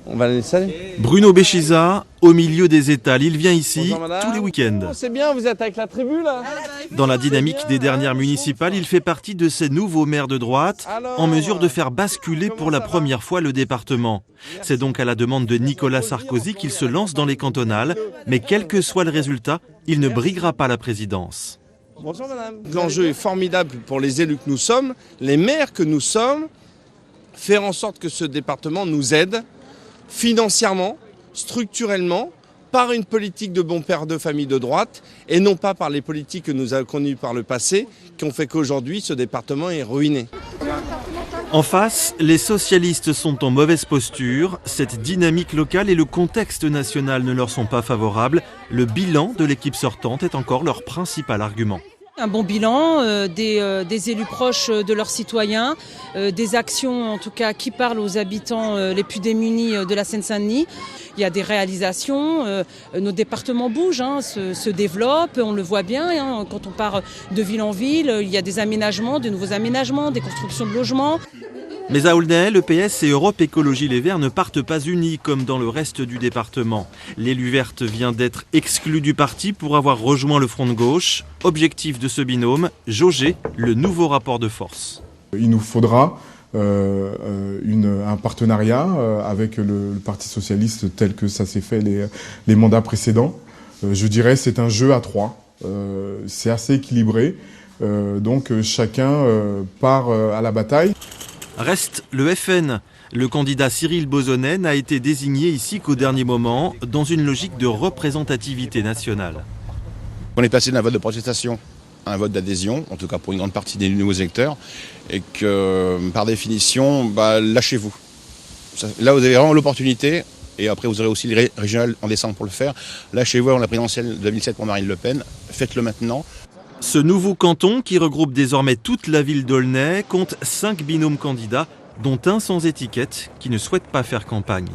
On va les saluer. Bruno Béchiza, au milieu des étals, il vient ici Bonjour, madame. tous les week-ends. Oh, c'est bien, vous êtes avec la tribu là. Dans la dynamique des dernières municipales, il fait partie de ces nouveaux maires de droite, en mesure de faire basculer pour la première fois le département. C'est donc à la demande de Nicolas Sarkozy qu'il se lance dans les cantonales, mais quel que soit le résultat, il ne briguera pas la présidence. Bonjour madame. L'enjeu est formidable pour les élus que nous sommes, les maires que nous sommes, faire en sorte que ce département nous aide financièrement, structurellement, par une politique de bon père de famille de droite et non pas par les politiques que nous avons connues par le passé qui ont fait qu'aujourd'hui ce département est ruiné. En face, les socialistes sont en mauvaise posture. Cette dynamique locale et le contexte national ne leur sont pas favorables. Le bilan de l'équipe sortante est encore leur principal argument. Un bon bilan, des élus proches de leurs citoyens, des actions en tout cas qui parlent aux habitants les plus démunis de la Seine-Saint-Denis. Il y a des réalisations, nos départements bougent, se développent, on le voit bien. Quand on part de ville en ville, il y a des aménagements, de nouveaux aménagements, des constructions de logements. Mais à Aulnay, le PS et Europe Écologie Les Verts ne partent pas unis comme dans le reste du département. L'élu verte vient d'être exclu du parti pour avoir rejoint le Front de gauche. Objectif de ce binôme, jauger le nouveau rapport de force. Il nous faudra un partenariat avec le Parti socialiste tel que ça s'est fait les mandats précédents. Je dirais c'est un jeu à trois. C'est assez équilibré. Donc chacun part à la bataille. Reste le FN. Le candidat Cyril Beausonet n'a été désigné ici qu'au dernier moment, dans une logique de représentativité nationale. On est passé d'un vote de protestation à un vote d'adhésion, en tout cas pour une grande partie des nouveaux électeurs, et que par définition, lâchez-vous. Là, vous avez vraiment l'opportunité, et après vous aurez aussi les régionales en décembre pour le faire. Lâchez-vous avant la présidentielle 2007 pour Marine Le Pen, faites-le maintenant. Ce nouveau canton, qui regroupe désormais toute la ville d'Aulnay, compte 5 binômes candidats, dont un sans étiquette, qui ne souhaite pas faire campagne.